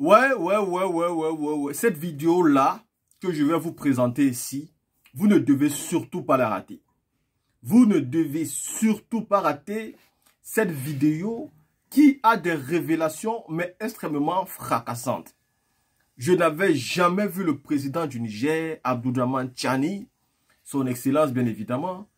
Ouais. Cette vidéo-là que je vais vous présenter ici, vous ne devez surtout pas la rater. Vous ne devez surtout pas rater cette vidéo qui a des révélations, mais extrêmement fracassantes. Je n'avais jamais vu le président du Niger, Abdourahmane Tchani, son excellence bien évidemment,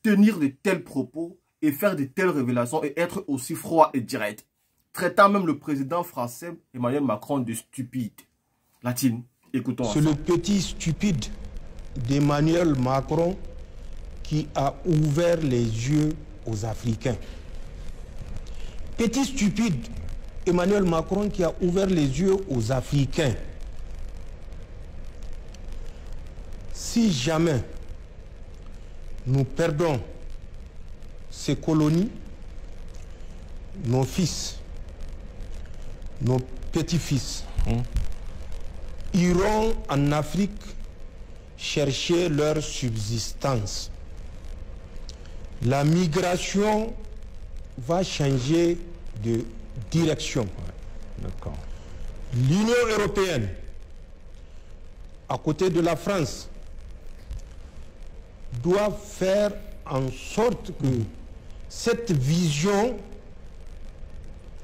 tenir de tels propos et faire de telles révélations et être aussi froid et direct, traitant même le président français Emmanuel Macron de stupide. Latine, écoutons ensemble. C'est le petit stupide d'Emmanuel Macron qui a ouvert les yeux aux Africains. Petit stupide Emmanuel Macron qui a ouvert les yeux aux Africains. Si jamais nous perdons ces colonies, nos fils, nos petits-fils iront en Afrique chercher leur subsistance. La migration va changer de direction. L'Union européenne, à côté de la France, doit faire en sorte que cette vision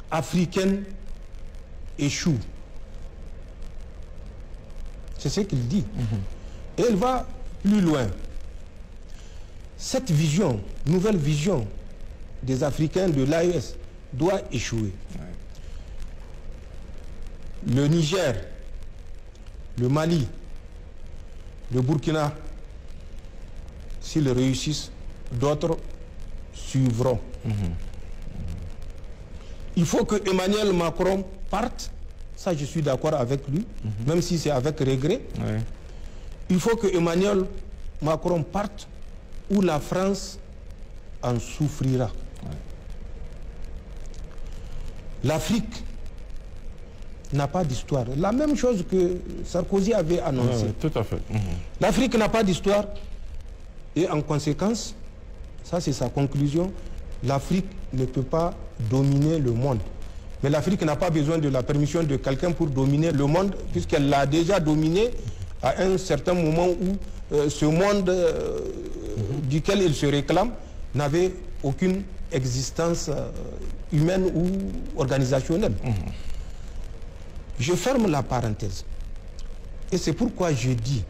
africaine échoue. C'est ce qu'il dit. Et elle va plus loin. Cette vision, nouvelle vision des Africains de l'AES doit échouer. Le Niger, le Mali, le Burkina, s'ils réussissent, d'autres suivront. Il faut que Emmanuel Macron parte, ça je suis d'accord avec lui, même si c'est avec regret. Il faut que Emmanuel Macron parte ou la France en souffrira. L'Afrique n'a pas d'histoire. La même chose que Sarkozy avait annoncé. Tout à fait. L'Afrique n'a pas d'histoire et en conséquence, ça c'est sa conclusion, l'Afrique ne peut pas dominer le monde. Mais l'Afrique n'a pas besoin de la permission de quelqu'un pour dominer le monde, puisqu'elle l'a déjà dominé à un certain moment où ce monde duquel il se réclame n'avait aucune existence humaine ou organisationnelle. Je ferme la parenthèse. Et c'est pourquoi je dis,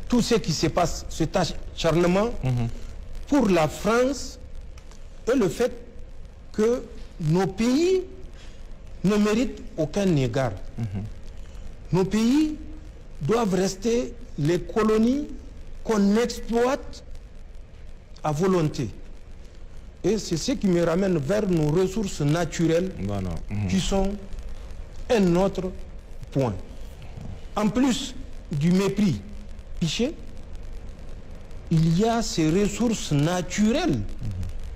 tout ce qui se passe, cet acharnement pour la France et le fait que nos pays ne méritent aucun égard. Nos pays doivent rester les colonies qu'on exploite à volonté. Et c'est ce qui me ramène vers nos ressources naturelles qui sont un autre point. En plus du mépris piché, il y a ces ressources naturelles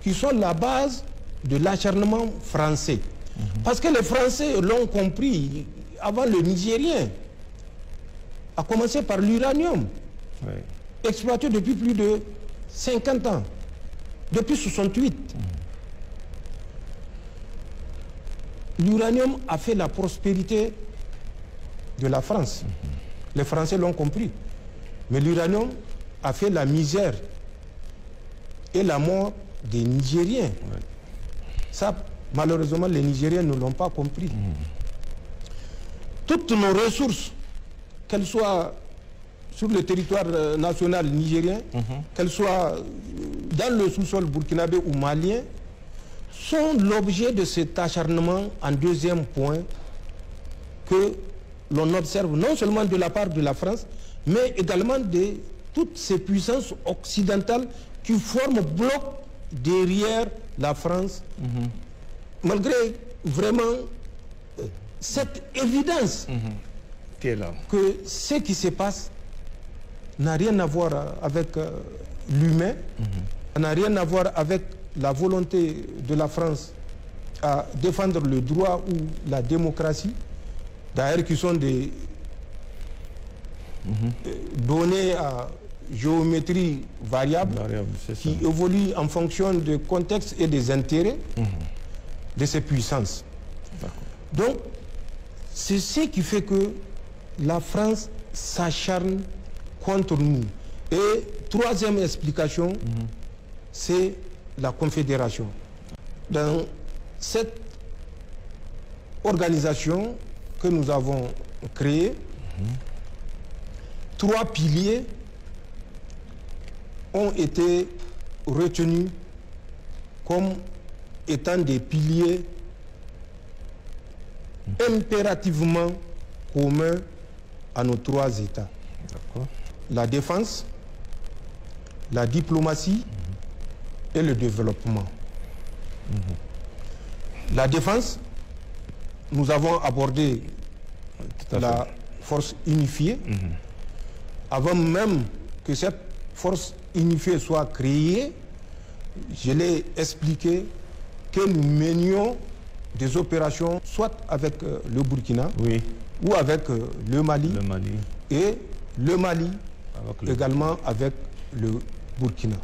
qui sont la base de l'acharnement français. Parce que les Français l'ont compris avant le Nigérien, à commencer par l'uranium, exploité depuis plus de 50 ans, depuis 68. L'uranium a fait la prospérité de la France. Les Français l'ont compris. Mais l'uranium a fait la misère et la mort des Nigériens. Ça, malheureusement, les Nigériens ne l'ont pas compris. Toutes nos ressources, qu'elles soient sur le territoire national nigérien, qu'elles soient dans le sous-sol burkinabé ou malien, sont l'objet de cet acharnement en deuxième point que l'on observe non seulement de la part de la France, mais également de toutes ces puissances occidentales qui forment bloc derrière la France, malgré vraiment cette évidence que ce qui se passe n'a rien à voir avec l'humain, n'a rien à voir avec la volonté de la France à défendre le droit ou la démocratie, d'ailleurs qui sont des données à géométrie variable, qui évoluent en fonction du contexte et des intérêts de ces puissances. Donc, C'est ce qui fait que la France s'acharne contre nous. Et troisième explication, c'est la Confédération. Dans cette organisation que nous avons créée, trois piliers ont été retenus comme étant des piliers impérativement communs à nos trois États. La défense, la diplomatie et le développement. La défense, nous avons abordé la force unifiée. Avant même que cette force unifiée soit créée, je l'ai expliqué que nous menions des opérations soit avec le Burkina ou avec le Mali, et le Mali également avec le Burkina.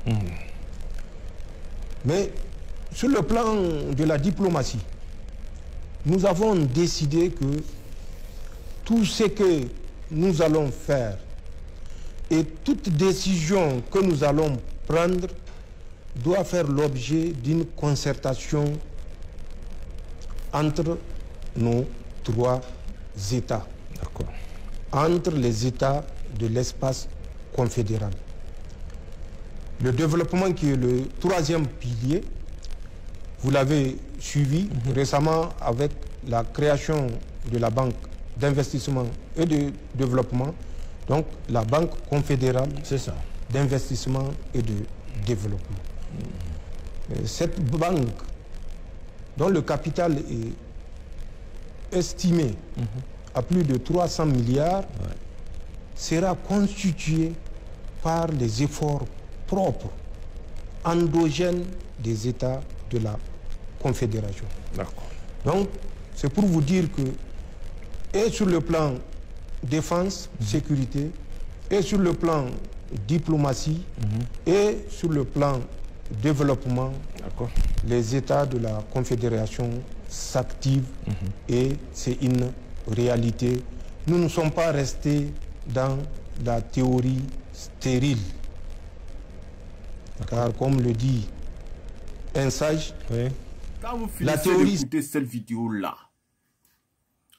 Mais sur le plan de la diplomatie, nous avons décidé que tout ce que nous allons faire et toute décision que nous allons prendre doit faire l'objet d'une concertation entre nos trois États, entre les États de l'espace confédéral. Le développement, qui est le troisième pilier, vous l'avez suivi récemment avec la création de la Banque d'investissement et de développement, donc la Banque confédérale d'investissement et de développement. Cette banque, dont le capital est estimé à plus de 300 milliards, sera constituée par les efforts propres, endogènes des États de la Confédération. Donc, c'est pour vous dire que, et sur le plan défense, sécurité, et sur le plan diplomatie, et sur le plan développement, les États de la Confédération s'activent et c'est une réalité. Nous ne sommes pas restés dans la théorie stérile. Car comme le dit un sage, quand vous finissez d'écouter cette vidéo-là,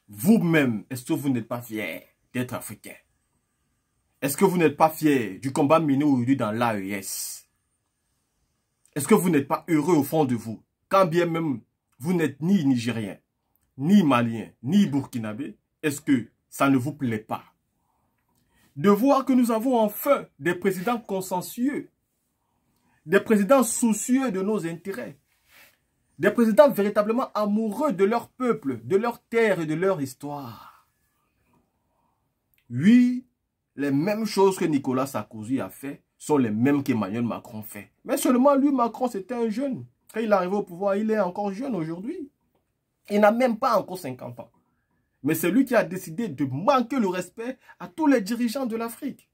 vous-même, est-ce que vous n'êtes pas fier d'être africain? Est-ce que vous n'êtes pas fier du combat mené aujourd'hui dans l'AES? Est-ce que vous n'êtes pas heureux au fond de vous, quand bien même vous n'êtes ni Nigérien, ni Malien, ni Burkinabé? Est-ce que ça ne vous plaît pas de voir que nous avons enfin des présidents consensueux, des présidents soucieux de nos intérêts, des présidents véritablement amoureux de leur peuple, de leur terre et de leur histoire? Oui, les mêmes choses que Nicolas Sarkozy a fait sont les mêmes qu'Emmanuel Macron fait. Mais seulement lui, Macron, c'était un jeune. Quand il est arrivé au pouvoir, il est encore jeune aujourd'hui. Il n'a même pas encore 50 ans. Mais c'est lui qui a décidé de manquer le respect à tous les dirigeants de l'Afrique.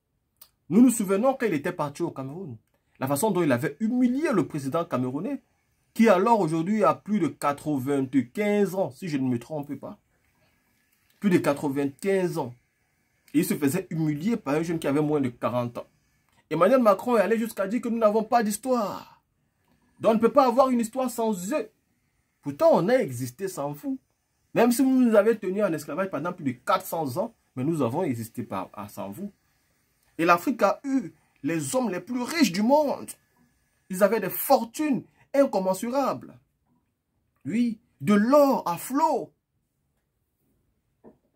Nous nous souvenons qu'il était parti au Cameroun. La façon dont il avait humilié le président camerounais, qui alors aujourd'hui a plus de 95 ans, si je ne me trompe pas. Plus de 95 ans. Et il se faisait humilier par un jeune qui avait moins de 40 ans. Emmanuel Macron est allé jusqu'à dire que nous n'avons pas d'histoire. Donc on ne peut pas avoir une histoire sans eux. Pourtant, on a existé sans vous. Même si vous nous avez tenus en esclavage pendant plus de 400 ans, mais nous avons existé sans vous. Et l'Afrique a eu les hommes les plus riches du monde. Ils avaient des fortunes incommensurables. Oui, de l'or à flot.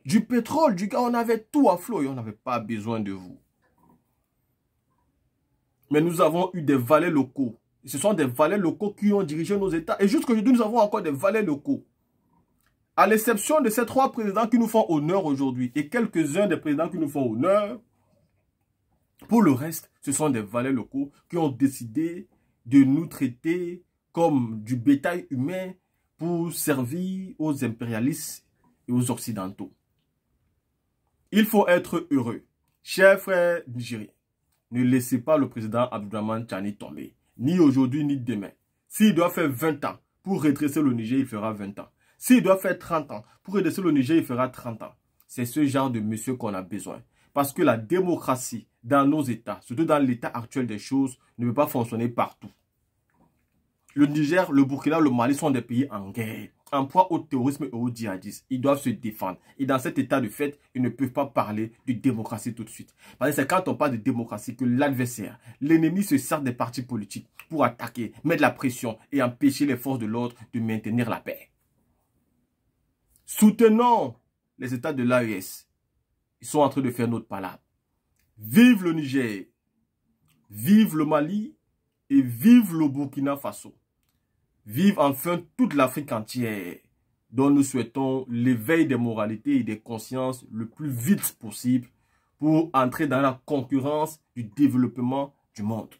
Du pétrole, du gaz, on avait tout à flot et on n'avait pas besoin de vous. Mais nous avons eu des valets locaux. Ce sont des valets locaux qui ont dirigé nos États. Et jusqu'aujourd'hui, nous avons encore des valets locaux. À l'exception de ces trois présidents qui nous font honneur aujourd'hui et quelques-uns des présidents qui nous font honneur, pour le reste, ce sont des valets locaux qui ont décidé de nous traiter comme du bétail humain pour servir aux impérialistes et aux occidentaux. Il faut être heureux. Chers frères nigériens, ne laissez pas le président Abdourahmane Tchani tomber. Ni aujourd'hui, ni demain. S'il doit faire 20 ans pour redresser le Niger, il fera 20 ans. S'il doit faire 30 ans, pour redresser le Niger, il fera 30 ans. C'est ce genre de monsieur qu'on a besoin. Parce que la démocratie dans nos États, surtout dans l'état actuel des choses, ne peut pas fonctionner partout. Le Niger, le Burkina, le Mali sont des pays en guerre, en proie au terrorisme et au djihadisme. Ils doivent se défendre. Et dans cet état de fait, ils ne peuvent pas parler de démocratie tout de suite. Parce que c'est quand on parle de démocratie que l'adversaire, l'ennemi se sert des partis politiques pour attaquer, mettre la pression et empêcher les forces de l'ordre de maintenir la paix. Soutenons les États de l'AES. Ils sont en train de faire notre palabre. Vive le Niger, vive le Mali et vive le Burkina Faso. Vive enfin toute l'Afrique entière, dont nous souhaitons l'éveil des moralités et des consciences le plus vite possible pour entrer dans la concurrence du développement du monde.